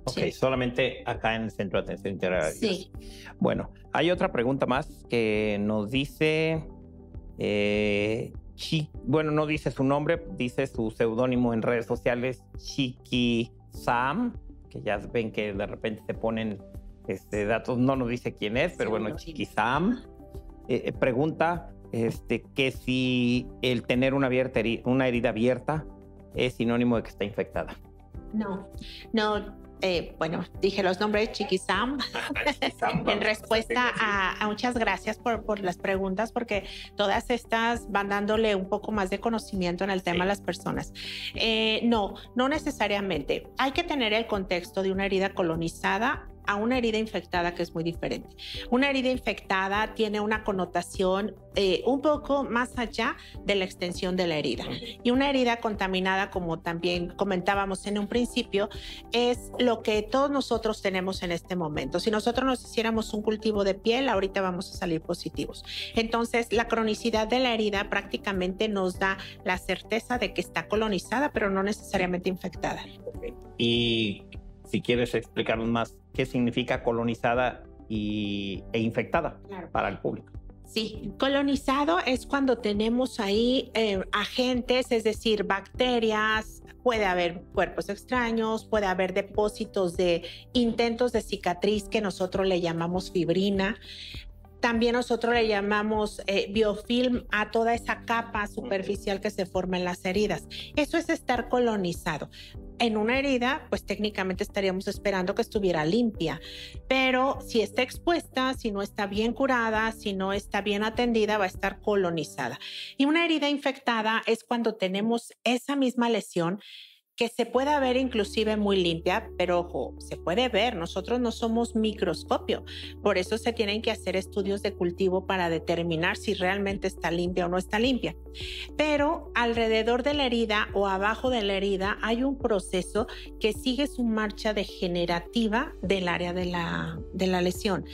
Ok, Sí. solamente acá en el Centro de Atención Integral. Sí. Bueno, hay otra pregunta más que nos dice, bueno, no dice su nombre, dice su seudónimo en redes sociales, Chiqui Sam, que ya ven que de repente se ponen datos, no nos dice quién es, pero bueno, Chiqui Sam pregunta que si el tener una herida abierta es sinónimo de que está infectada. No. Bueno, dije los nombres, Chiqui Sam, en respuesta a muchas gracias por las preguntas, porque todas estas van dándole un poco más de conocimiento en el tema a las personas. No necesariamente. Hay que tener el contexto de una herida colonizada a una herida infectada, que es muy diferente. Una herida infectada tiene una connotación un poco más allá de la extensión de la herida. Y una herida contaminada, como también comentábamos en un principio, es lo que todos nosotros tenemos en este momento. Si nosotros nos hiciéramos un cultivo de piel, ahorita vamos a salir positivos. Entonces, la cronicidad de la herida prácticamente nos da la certeza de que está colonizada, pero no necesariamente infectada. Y si quieres explicarnos más qué significa colonizada e infectada, claro, para el público. Sí, colonizado es cuando tenemos ahí agentes, es decir, bacterias, puede haber cuerpos extraños, puede haber depósitos de intentos de cicatriz que nosotros le llamamos fibrina. También nosotros le llamamos biofilm a toda esa capa superficial que se forma en las heridas. Eso es estar colonizado. En una herida, pues técnicamente estaríamos esperando que estuviera limpia, pero si está expuesta, si no está bien curada, si no está bien atendida, va a estar colonizada. Y una herida infectada es cuando tenemos esa misma lesión que se puede ver inclusive muy limpia, pero ojo, se puede ver, nosotros no somos microscopio, por eso se tienen que hacer estudios de cultivo para determinar si realmente está limpia o no está limpia. Pero alrededor de la herida o abajo de la herida hay un proceso que sigue su marcha degenerativa del área de la lesión.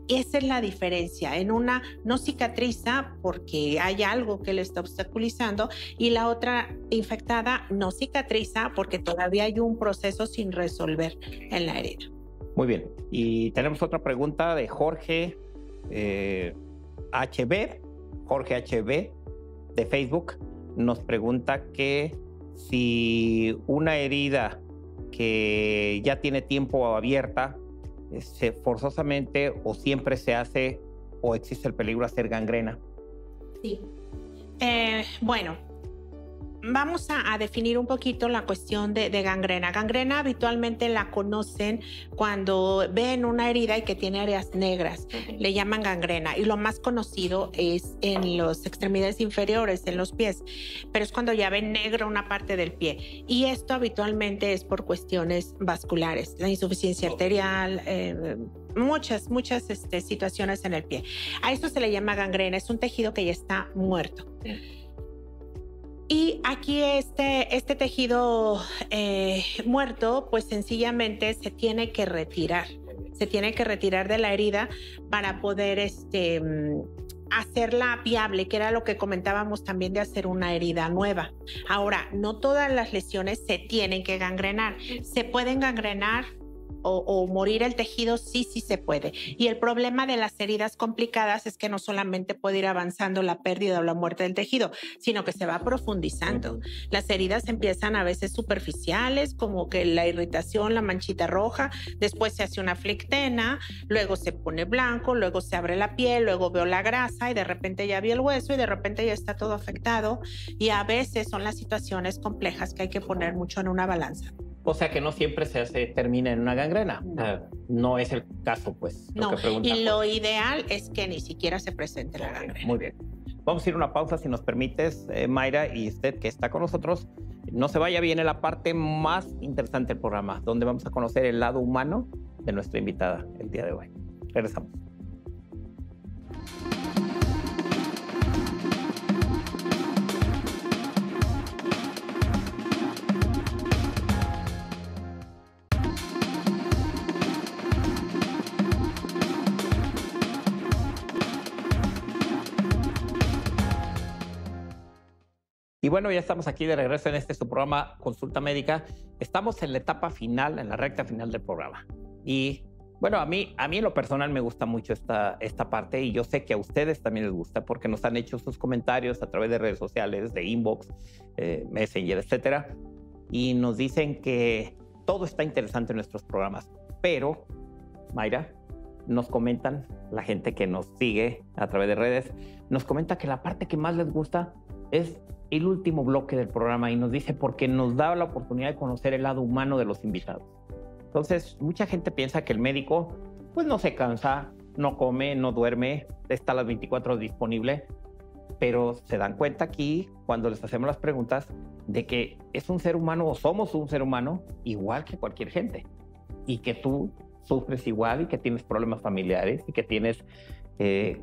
Esa es la diferencia. En una no cicatriza porque hay algo que le está obstaculizando y la otra infectada no cicatriza porque todavía hay un proceso sin resolver en la herida. Muy bien. Y tenemos otra pregunta de Jorge HB. Jorge HB de Facebook nos pregunta que si una herida que ya tiene tiempo abierta, forzosamente o siempre se hace o existe el peligro de hacer gangrena. Sí. Bueno. Vamos a definir un poquito la cuestión de gangrena. Gangrena habitualmente la conocen cuando ven una herida y que tiene áreas negras. Le llaman gangrena y lo más conocido es en las extremidades inferiores, en los pies, pero es cuando ya ven negro una parte del pie. Y esto habitualmente es por cuestiones vasculares, la insuficiencia arterial, muchas situaciones en el pie. A esto se le llama gangrena, es un tejido que ya está muerto. Y aquí este tejido muerto, pues sencillamente se tiene que retirar de la herida para poder hacerla viable, que era lo que comentábamos también de hacer una herida nueva. Ahora, no todas las lesiones se tienen que gangrenar, se pueden gangrenar o morir el tejido, sí se puede. Y el problema de las heridas complicadas es que no solamente puede ir avanzando la pérdida o la muerte del tejido, sino que se va profundizando. Las heridas empiezan a veces superficiales, como que la irritación, la manchita roja, después se hace una flectena, luego se pone blanco, luego se abre la piel, luego veo la grasa y de repente ya vi el hueso y de repente ya está todo afectado. Y a veces son las situaciones complejas que hay que poner mucho en una balanza. O sea que no siempre termina en una gangrena. No es el caso, pues. No, y lo ideal es que ni siquiera se presente la gangrena. Muy bien. Vamos a ir a una pausa, si nos permites, Mayra, y usted que está con nosotros. No se vaya, viene la parte más interesante del programa, donde vamos a conocer el lado humano de nuestra invitada el día de hoy. Regresamos. Y bueno, ya estamos aquí de regreso en su programa Consulta Médica. Estamos en la etapa final, en la recta final del programa. Y bueno, a mí en lo personal me gusta mucho esta parte, y yo sé que a ustedes también les gusta porque nos han hecho sus comentarios a través de redes sociales, de inbox, Messenger, etcétera, y nos dicen que todo está interesante en nuestros programas. Pero, Mayra, nos comentan, la gente que nos sigue a través de redes, nos comenta que la parte que más les gusta es el último bloque del programa, y nos dice porque nos da la oportunidad de conocer el lado humano de los invitados. Entonces, mucha gente piensa que el médico pues no se cansa, no come, no duerme, está a las 24 horas disponible, pero se dan cuenta aquí, cuando les hacemos las preguntas, de que es un ser humano, o somos un ser humano igual que cualquier gente, y que tú sufres igual, y que tienes problemas familiares, y que tienes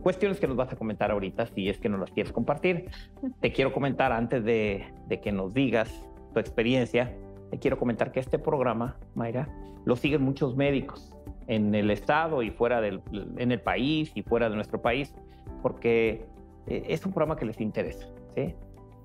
cuestiones que nos vas a comentar ahorita, si es que nos las quieres compartir. Te quiero comentar, antes de que nos digas tu experiencia, te quiero comentar que este programa, Mayra, lo siguen muchos médicos en el estado y en el país y fuera de nuestro país, porque es un programa que les interesa, ¿sí?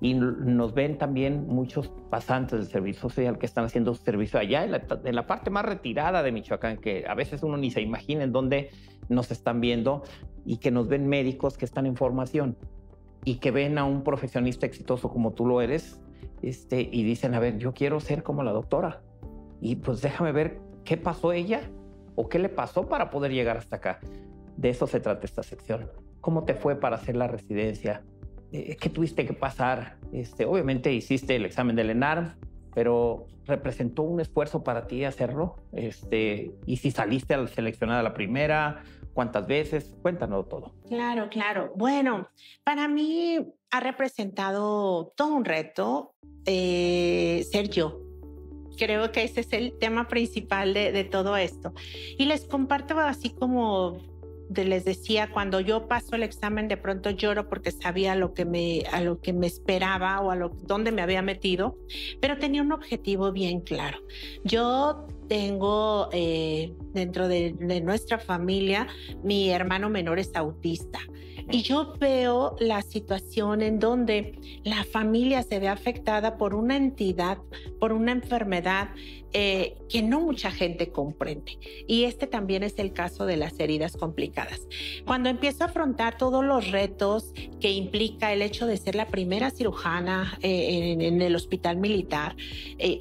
Y nos ven también muchos pasantes del servicio social que están haciendo su servicio allá en la parte más retirada de Michoacán, que a veces uno ni se imagina en dónde nos están viendo, y que nos ven médicos que están en formación y que ven a un profesionista exitoso como tú lo eres, y dicen, a ver, yo quiero ser como la doctora, y pues déjame ver qué pasó ella o qué le pasó para poder llegar hasta acá. De eso se trata esta sección. ¿Cómo te fue para hacer la residencia? ¿Qué tuviste que pasar? Obviamente hiciste el examen del ENARM, pero ¿representó un esfuerzo para ti hacerlo? Y si saliste seleccionada a la primera, ¿cuántas veces? Cuéntanos todo. Claro. Bueno, para mí ha representado todo un reto ser yo. Creo que ese es el tema principal de todo esto. Y les comparto, así como les decía, cuando yo paso el examen, de pronto lloro porque sabía a lo que me esperaba, o dónde me había metido, pero tenía un objetivo bien claro. Yo tengo dentro de nuestra familia, mi hermano menor es autista, y yo veo la situación en donde la familia se ve afectada por una entidad, por una enfermedad que no mucha gente comprende. Y también es el caso de las heridas complicadas. Cuando empiezo a afrontar todos los retos que implica el hecho de ser la primera cirujana en el hospital militar,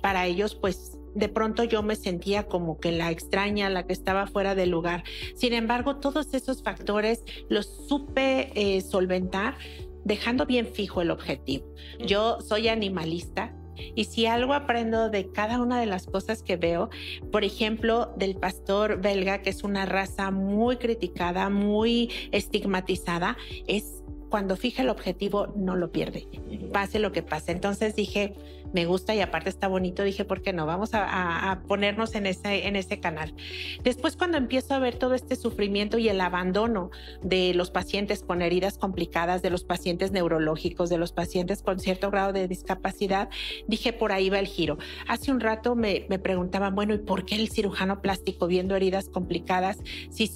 para ellos, pues, de pronto yo me sentía como que la extraña, la que estaba fuera del lugar. Sin embargo, todos esos factores los supe solventar, dejando bien fijo el objetivo. Yo soy animalista, y si algo aprendo de cada una de las cosas que veo, por ejemplo, del pastor belga, que es una raza muy criticada, muy estigmatizada, es cuando fija el objetivo, no lo pierde, pase lo que pase. Entonces dije, me gusta, y aparte está bonito, dije, ¿por qué no? Vamos a ponernos en ese canal. Después, cuando empiezo a ver todo este sufrimiento y el abandono de los pacientes con heridas complicadas, de los pacientes neurológicos, de los pacientes con cierto grado de discapacidad, dije, por ahí va el giro. Hace un rato me preguntaban, bueno, ¿y por qué el cirujano plástico viendo heridas complicadas si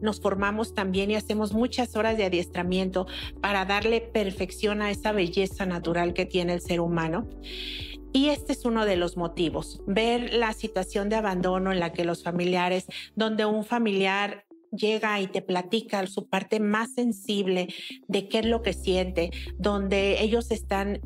nos formamos también y hacemos muchas horas de adiestramiento para darle perfección a esa belleza natural que tiene el ser humano? Y este es uno de los motivos, ver la situación de abandono en la que los familiares, donde un familiar llega y te platica su parte más sensible de qué es lo que siente, donde ellos están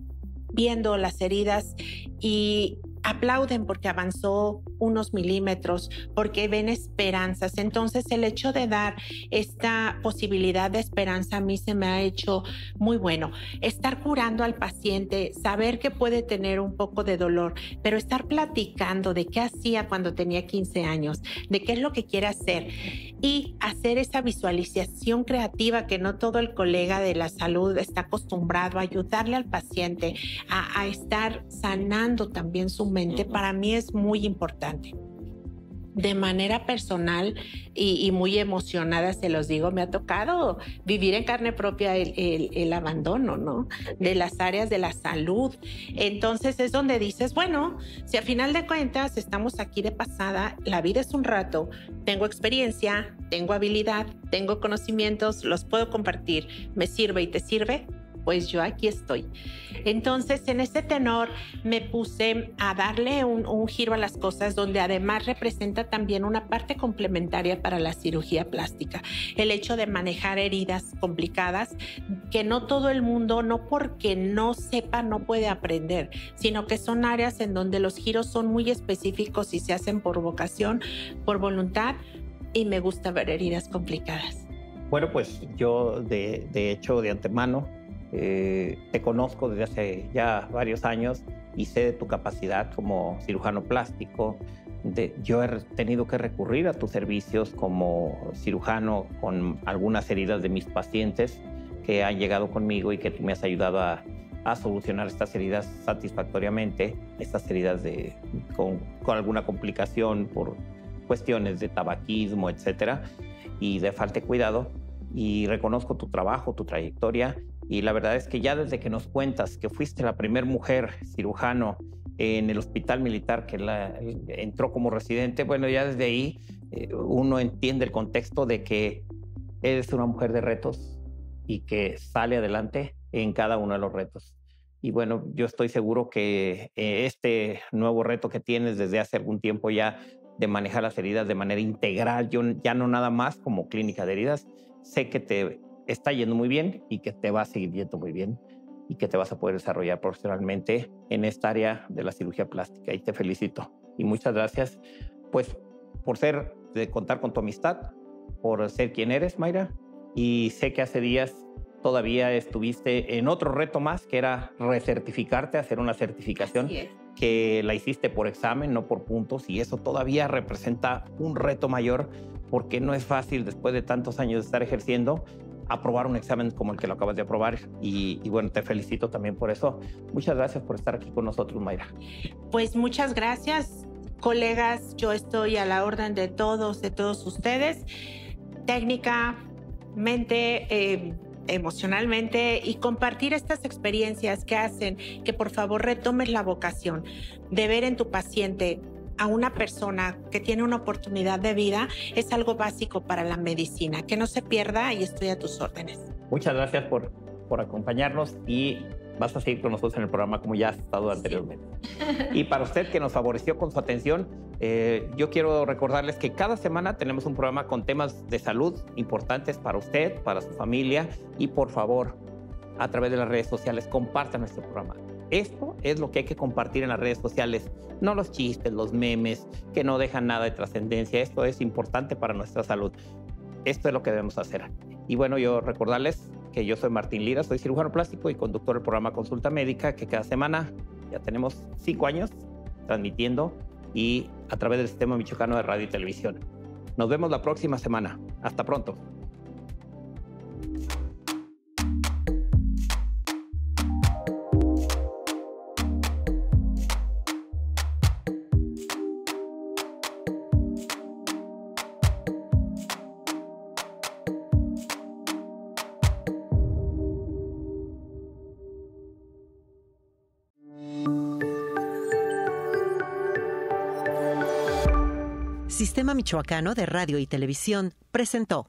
viendo las heridas y aplauden porque avanzó unos milímetros, porque ven esperanzas. Entonces, el hecho de dar esta posibilidad de esperanza a mí se me ha hecho muy bueno. Estar curando al paciente, saber que puede tener un poco de dolor, pero estar platicando de qué hacía cuando tenía 15 años, de qué es lo que quiere hacer, y hacer esa visualización creativa que no todo el colega de la salud está acostumbrado a ayudarle al paciente a estar sanando también su mente. Para mí es muy importante. De manera personal y muy emocionada, se los digo, me ha tocado vivir en carne propia el abandono, ¿no?, de las áreas de la salud. Entonces es donde dices, bueno, si a final de cuentas estamos aquí de pasada, la vida es un rato, tengo experiencia, tengo habilidad, tengo conocimientos, los puedo compartir, me sirve y te sirve, pues yo aquí estoy. Entonces, en ese tenor me puse a darle un giro a las cosas, donde además representa también una parte complementaria para la cirugía plástica. El hecho de manejar heridas complicadas, que no todo el mundo, no porque no sepa, no puede aprender, sino que son áreas en donde los giros son muy específicos y se hacen por vocación, por voluntad, y me gusta ver heridas complicadas. Bueno, pues yo de hecho de antemano te conozco desde hace ya varios años y sé de tu capacidad como cirujano plástico. Yo he tenido que recurrir a tus servicios como cirujano con algunas heridas de mis pacientes que han llegado conmigo y que tú me has ayudado a solucionar estas heridas satisfactoriamente, estas heridas con alguna complicación por cuestiones de tabaquismo, etcétera, y de falta de cuidado. Y reconozco tu trabajo, tu trayectoria, y la verdad es que ya desde que nos cuentas que fuiste la primera mujer cirujano en el hospital militar que entró como residente, bueno, ya desde ahí uno entiende el contexto de que eres una mujer de retos y que sale adelante en cada uno de los retos. Y bueno, yo estoy seguro que este nuevo reto que tienes desde hace algún tiempo ya de manejar las heridas de manera integral, ya no nada más como clínica de heridas, sé que te está yendo muy bien y que te va a seguir yendo muy bien y que te vas a poder desarrollar profesionalmente en esta área de la cirugía plástica, y te felicito. Y muchas gracias, pues, de contar con tu amistad, por ser quien eres, Mayra, y sé que hace días todavía estuviste en otro reto más, que era recertificarte, hacer una certificación que la hiciste por examen, no por puntos, y eso todavía representa un reto mayor, porque no es fácil después de tantos años de estar ejerciendo aprobar un examen como el que lo acabas de aprobar, y bueno, te felicito también por eso. Muchas gracias por estar aquí con nosotros, Mayra. Pues muchas gracias, colegas. Yo estoy a la orden de todos ustedes, técnicamente, emocionalmente, y compartir estas experiencias que hacen que por favor retomes la vocación de ver en tu paciente a una persona que tiene una oportunidad de vida. Es algo básico para la medicina. Que no se pierda, y estoy a tus órdenes. Muchas gracias por acompañarnos, y vas a seguir con nosotros en el programa como ya has estado anteriormente. Y para usted que nos favoreció con su atención, yo quiero recordarles que cada semana tenemos un programa con temas de salud importantes para usted, para su familia, y por favor, a través de las redes sociales, compartan nuestro programa. Esto es lo que hay que compartir en las redes sociales, no los chistes, los memes, que no dejan nada de trascendencia. Esto es importante para nuestra salud. Esto es lo que debemos hacer. Y bueno, yo recordarles que yo soy Martín Lira, soy cirujano plástico y conductor del programa Consulta Médica, que cada semana ya tenemos 5 años transmitiendo, y a través del Sistema Michoacano de Radio y Televisión. Nos vemos la próxima semana. Hasta pronto. Sistema Michoacano de Radio y Televisión presentó